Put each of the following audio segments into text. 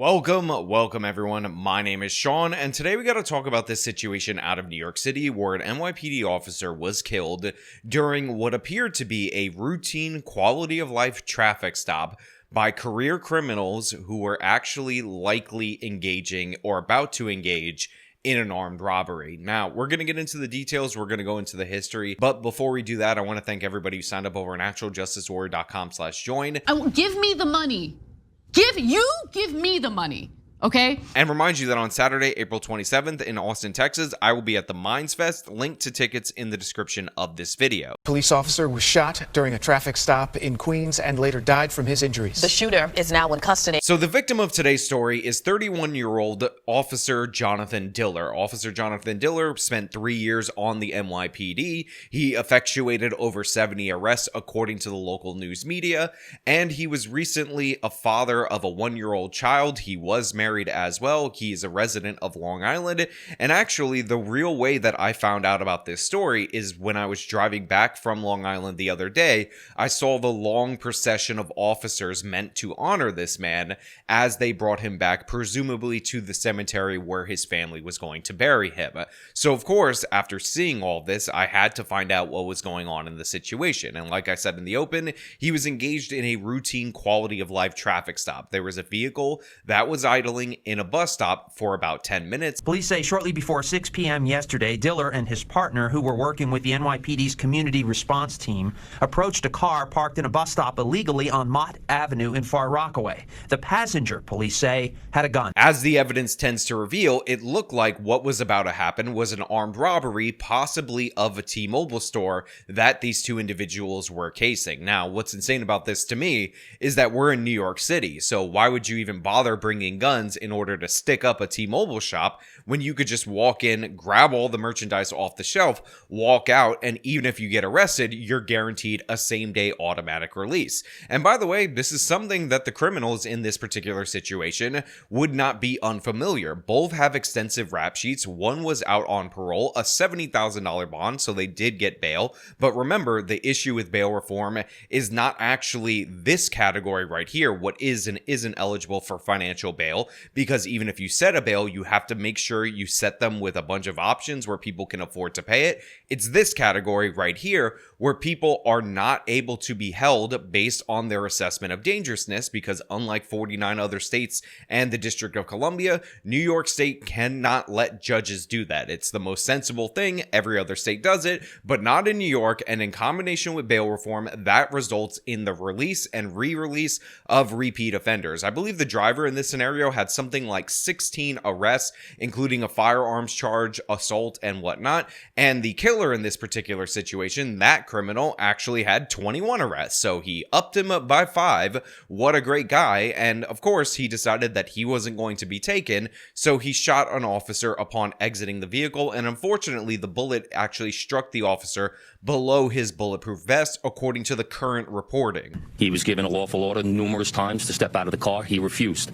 Welcome everyone. My name is Sean, and today we got to talk about this situation out of New York City where an NYPD officer was killed during what appeared to be a routine quality of life traffic stop by career criminals who were actually likely engaging or about to engage in an armed robbery. Now, we're going to get into the details, we're going to go into the history, but before we do that, I want to thank everybody who signed up over at naturaljusticewarrior.com/join. Give me the money. Give me the money, okay? And remind you that on Saturday, April 27th in Austin, Texas, I will be at the Mines Fest. Link to tickets in the description of this video. Police officer was shot during a traffic stop in Queens and later died from his injuries. The shooter is now in custody. So the victim of today's story is 31-year-old Officer Jonathan Diller. Officer Jonathan Diller spent 3 years on the NYPD. He effectuated over 70 arrests according to the local news media, and he was recently a father of a 1-year-old child. He was married as well. He is a resident of Long Island, and actually the real way that I found out about this story is when I was driving back from Long Island the other day. I saw the long procession of officers meant to honor this man as they brought him back, presumably to the cemetery where his family was going to bury him. So of course, after seeing all this, I had to find out what was going on in the situation. And like I said in the open, he was engaged in a routine quality of life traffic stop. There was a vehicle that was idling in a bus stop for about 10 minutes. Police say shortly before 6 p.m. yesterday, Diller and his partner, who were working with the NYPD's community response team, approached a car parked in a bus stop illegally on Mott Avenue in Far Rockaway. The passenger, police say, had a gun. As the evidence tends to reveal, it looked like what was about to happen was an armed robbery, possibly of a T-Mobile store that these two individuals were casing. Now, what's insane about this to me is that we're in New York City, so why would you even bother bringing guns in order to stick up a T-Mobile shop when you could just walk in, grab all the merchandise off the shelf, walk out, and even if you get arrested, you're guaranteed a same-day automatic release. And by the way, this is something that the criminals in this particular situation would not be unfamiliar. Both have extensive rap sheets. One was out on parole, a $70,000 bond, so they did get bail. But remember, the issue with bail reform is not actually this category right here, what is and isn't eligible for financial bail, because even if you set a bail, you have to make sure you set them with a bunch of options where people can afford to pay it. It's this category right here where people are not able to be held based on their assessment of dangerousness, because unlike 49 other states and the District of Columbia, New York State cannot let judges do that. It's the most sensible thing. Every other state does it, but not in New York. And in combination with bail reform, that results in the release and re-release of repeat offenders. I believe the driver in this scenario had something like 16 arrests, including a firearms charge, assault, and whatnot. And the killer in this particular situation, that criminal, actually had 21 arrests. So he upped him up by 5. What a great guy. And of course, he decided that he wasn't going to be taken, so he shot an officer upon exiting the vehicle. And unfortunately, the bullet actually struck the officer below his bulletproof vest, according to the current reporting. He was given a lawful order numerous times to step out of the car. He refused.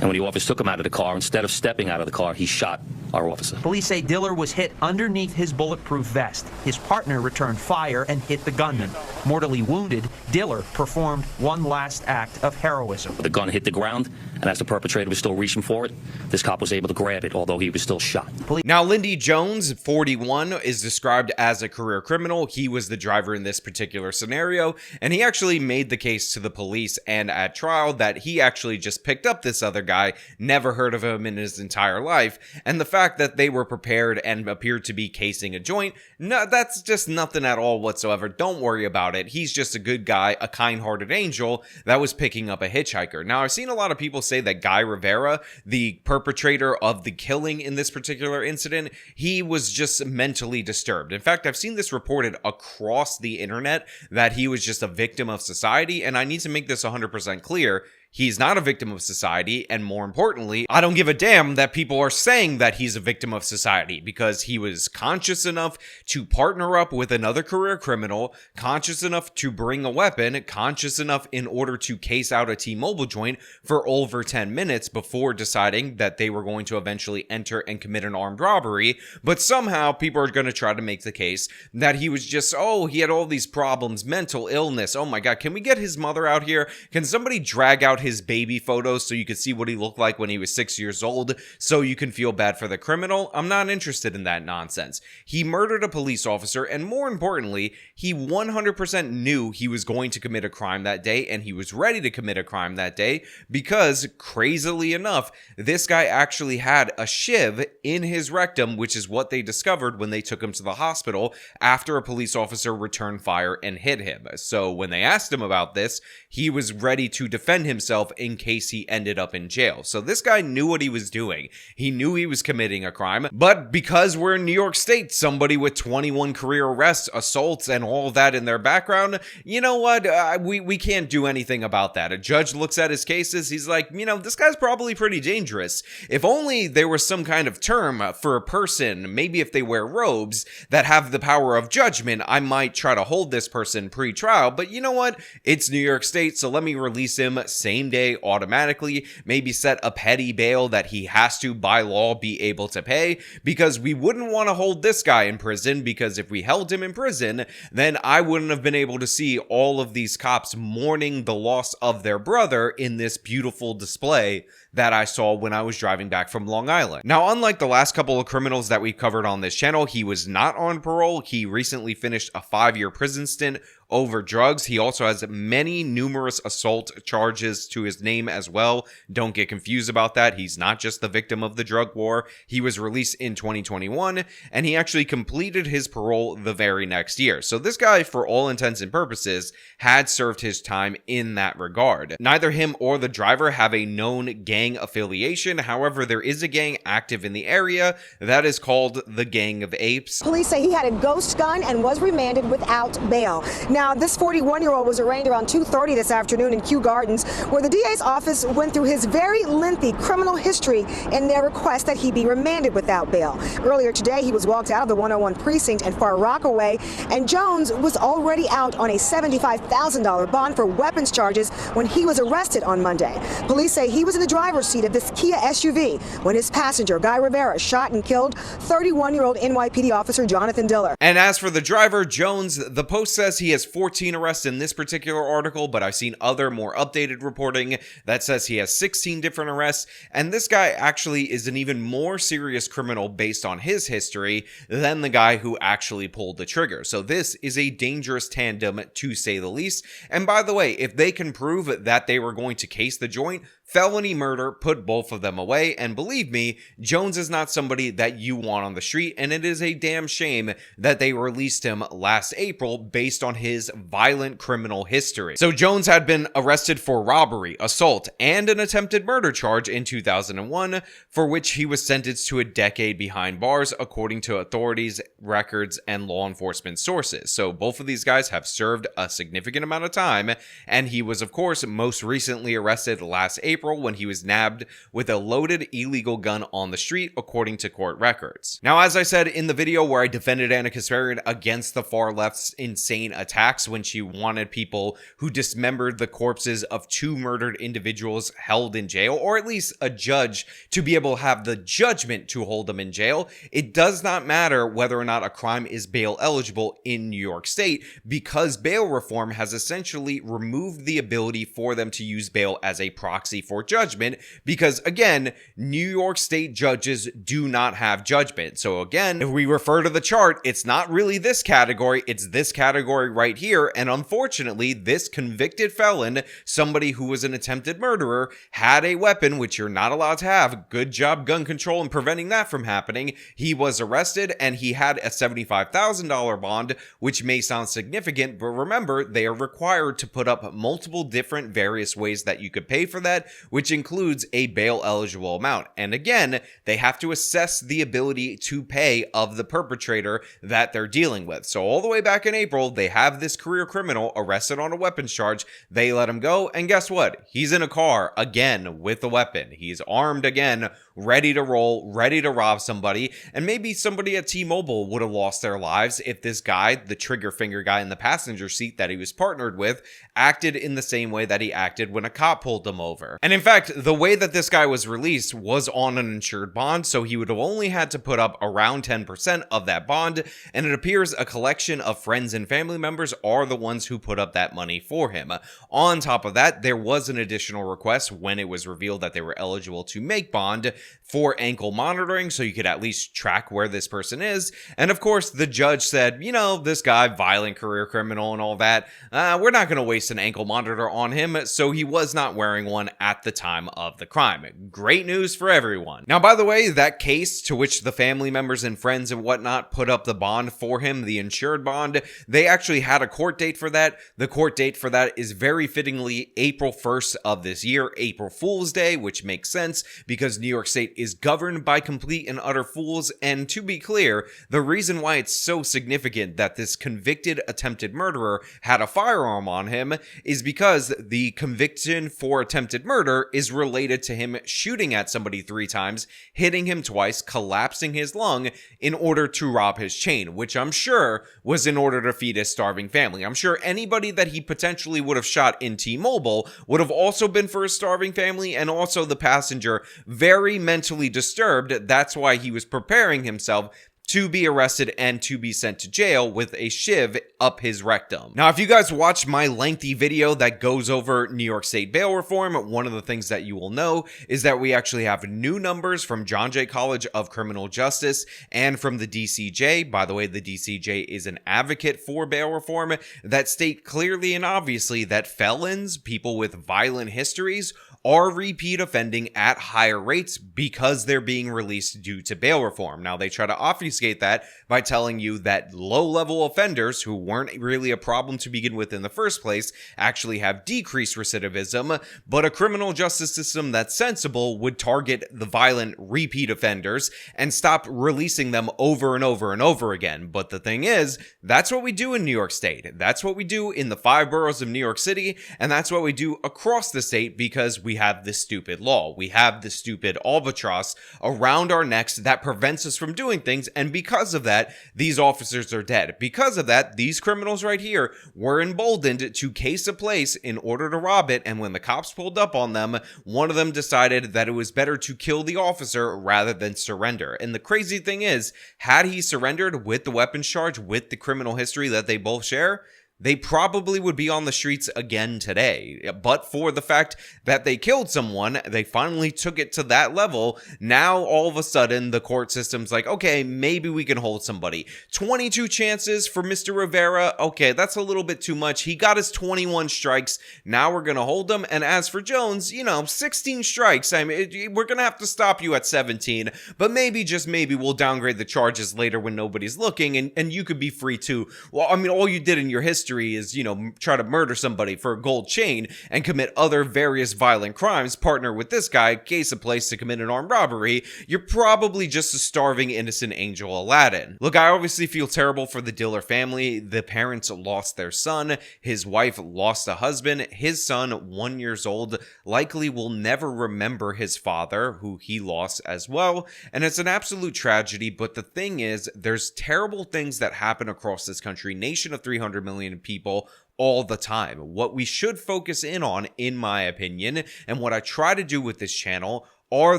And when the officer took him out of the car, instead of stepping out of the car, he shot our officer. Police say Diller was hit underneath his bulletproof vest. His partner returned fire and hit the gunman. Mortally wounded, Diller performed one last act of heroism. The gun hit the ground, and as the perpetrator was still reaching for it, this cop was able to grab it, although he was still shot. Now, Lindy Jones, 41, is described as a career criminal. He was the driver in this particular scenario, and he actually made the case to the police and at trial that he actually just picked up this other guy, never heard of him in his entire life, and the fact that they were prepared and appeared to be casing a joint, no, that's just nothing at all whatsoever. Don't worry about it. He's just a good guy, a kind-hearted angel that was picking up a hitchhiker. Now, I've seen a lot of people say that Guy Rivera, the perpetrator of the killing in this particular incident, he was just mentally disturbed. In fact, I've seen this reported across the internet that he was just a victim of society, and I need to make this 100% clear. He's not a victim of society, and more importantly, I don't give a damn that people are saying that he's a victim of society, because he was conscious enough to partner up with another career criminal, conscious enough to bring a weapon, conscious enough in order to case out a T-Mobile joint for over 10 minutes before deciding that they were going to eventually enter and commit an armed robbery. But somehow people are going to try to make the case that he was just, oh, he had all these problems, mental illness. Oh my God, can we get his mother out here? Can somebody drag out out his baby photos so you could see what he looked like when he was 6 years old, so you can feel bad for the criminal. I'm not interested in that nonsense. He murdered a police officer, and more importantly, he 100% knew he was going to commit a crime that day, and he was ready to commit a crime that day because, crazily enough, this guy actually had a shiv in his rectum, which is what they discovered when they took him to the hospital after a police officer returned fire and hit him. So when they asked him about this, he was ready to defend himself in case he ended up in jail. So this guy knew what he was doing. He knew he was committing a crime, but because we're in New York State, somebody with 21 career arrests, assaults, and all of that in their background, you know what? We can't do anything about that. A judge looks at his cases, he's like, this guy's probably pretty dangerous. If only there was some kind of term for a person, maybe if they wear robes, that have the power of judgment, I might try to hold this person pre-trial, but you know what? It's New York State, so let me release him same day automatically, maybe set a petty bail that he has to, by law, be able to pay, because we wouldn't want to hold this guy in prison, because if we held him in prison, then I wouldn't have been able to see all of these cops mourning the loss of their brother in this beautiful display that I saw when I was driving back from Long Island. Now, unlike the last couple of criminals that we covered on this channel, he was not on parole. He recently finished a 5-year prison stint over drugs. He also has numerous assault charges to his name as well. Don't get confused about that. He's not just the victim of the drug war. He was released in 2021, and he actually completed his parole the very next year. So this guy, for all intents and purposes, had served his time in that regard. Neither him or the driver have a known gang affiliation. However, there is a gang active in the area that is called the Gang of Apes. Police say he had a ghost gun and was remanded without bail. Now, this 41-year-old was arraigned around 2:30 this afternoon in Kew Gardens, where the DA's office went through his very lengthy criminal history in their request that he be remanded without bail. Earlier today, he was walked out of the 101 precinct in Far Rockaway, and Jones was already out on a $75,000 bond for weapons charges when he was arrested on Monday. Police say he was in the driver's seat of this Kia SUV when his passenger, Guy Rivera, shot and killed 31-year-old NYPD officer Jonathan Diller. And as for the driver, Jones, the Post says he has 14 arrests in this particular article, but I've seen other more updated reporting that says he has 16 different arrests, and this guy actually is an even more serious criminal based on his history than the guy who actually pulled the trigger. So this is a dangerous tandem, to say the least. And by the way, if they can prove that they were going to case the joint, felony murder, put both of them away, and believe me, Jones is not somebody that you want on the street, and it is a damn shame that they released him last April based on his violent criminal history. So Jones had been arrested for robbery, assault, and an attempted murder charge in 2001, for which he was sentenced to a decade behind bars, according to authorities, records, and law enforcement sources. So both of these guys have served a significant amount of time, and he was, of course, most recently arrested last April when he was nabbed with a loaded illegal gun on the street, according to court records. Now, as I said in the video where I defended Anna Kasparian against the far left's insane attacks when she wanted people who dismembered the corpses of 2 murdered individuals held in jail, or at least a judge to be able to have the judgment to hold them in jail, it does not matter whether or not a crime is bail eligible in New York State, because bail reform has essentially removed the ability for them to use bail as a proxy for judgment, because again, New York State judges do not have judgment. So again, if we refer to the chart, it's not really this category, it's this category right here, and unfortunately, this convicted felon, somebody who was an attempted murderer, had a weapon, which you're not allowed to have. Good job, gun control, in preventing that from happening. He was arrested, and he had a $75,000 bond, which may sound significant, but remember, they are required to put up multiple different various ways that you could pay for that, which includes a bail eligible amount. And again, they have to assess the ability to pay of the perpetrator that they're dealing with. So all the way back in April, they have this career criminal arrested on a weapons charge. They let him go, and guess what? He's in a car again with a weapon. He's armed again, ready to roll, ready to rob somebody. And maybe somebody at T-Mobile would have lost their lives if this guy, the trigger finger guy in the passenger seat that he was partnered with, acted in the same way that he acted when a cop pulled him over. And in fact, the way that this guy was released was on an insured bond, so he would have only had to put up around 10% of that bond, and it appears a collection of friends and family members are the ones who put up that money for him. On top of that, there was an additional request when it was revealed that they were eligible to make bond for ankle monitoring, so you could at least track where this person is. And of course, the judge said, you know, this guy, violent career criminal and all that, we're not going to waste an ankle monitor on him, so he was not wearing one at the time of the crime. Great news for everyone. Now, by the way, that case to which the family members and friends and whatnot put up the bond for him, the insured bond, they actually had a court date for that. The court date for that is very fittingly April 1st of this year, April Fool's Day, which makes sense because New York State is governed by complete and utter fools. And to be clear, the reason why it's so significant that this convicted attempted murderer had a firearm on him is because the conviction for attempted murder is related to him shooting at somebody 3 times, hitting him twice, collapsing his lung in order to rob his chain, which I'm sure was in order to feed his starving family. I'm sure anybody that he potentially would have shot in T-Mobile would have also been for his starving family, and also the passenger very mentally disturbed. That's why he was preparing himself to be arrested and to be sent to jail with a shiv up his rectum. Now, if you guys watched my lengthy video that goes over New York State bail reform, one of the things that you will know is that we actually have new numbers from John Jay College of Criminal Justice and from the DCJ. By the way, the DCJ is an advocate for bail reform that state clearly and obviously that felons, people with violent histories, are repeat offending at higher rates because they're being released due to bail reform. Now, they try to obfuscate that by telling you that low-level offenders who weren't really a problem to begin with in the first place actually have decreased recidivism, but a criminal justice system that's sensible would target the violent repeat offenders and stop releasing them over and over and over again. But the thing is, that's what we do in New York State. That's what we do in the 5 boroughs of New York City, and that's what we do across the state because we have this stupid law. We have this stupid albatross around our necks that prevents us from doing things, and because of that, these officers are dead. Because of that, these criminals right here were emboldened to case a place in order to rob it, and when the cops pulled up on them, one of them decided that it was better to kill the officer rather than surrender. And the crazy thing is, had he surrendered with the weapons charge, with the criminal history that they both share, they probably would be on the streets again today. But for the fact that they killed someone, they finally took it to that level. Now, all of a sudden, the court system's like, okay, maybe we can hold somebody. 22 chances for Mr. Rivera. Okay, that's a little bit too much. He got his 21 strikes. Now we're going to hold him. And as for Jones, 16 strikes. I mean, we're going to have to stop you at 17. But maybe, just maybe, we'll downgrade the charges later when nobody's looking. And you could be free too. Well, I mean, all you did in your history is, try to murder somebody for a gold chain and commit other various violent crimes, partner with this guy, case a place to commit an armed robbery. You're probably just a starving innocent angel Aladdin. Look, I obviously feel terrible for the Diller family. The parents lost their son. His wife lost a husband. His son, 1 year old, likely will never remember his father, who he lost as well. And it's an absolute tragedy. But the thing is, there's terrible things that happen across this country, nation of 300 million people, all the time. What we should focus in on, in my opinion, and what I try to do with this channel, are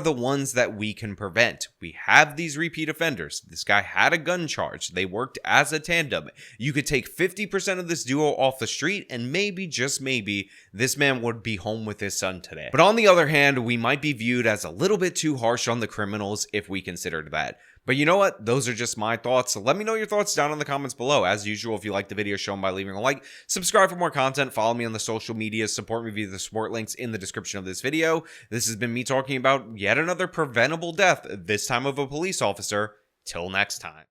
the ones that we can prevent. We have these repeat offenders. This guy had a gun charge. They worked as a tandem. You could take 50% of this duo off the street, and maybe, just maybe, this man would be home with his son today. But on the other hand, we might be viewed as a little bit too harsh on the criminals if we considered that. But you know what? Those are just my thoughts. So let me know your thoughts down in the comments below. As usual, if you like the video, show them by leaving a like. Subscribe for more content. Follow me on the social media. Support me via the support links in the description of this video. This has been me talking about yet another preventable death, this time of a police officer. Till next time.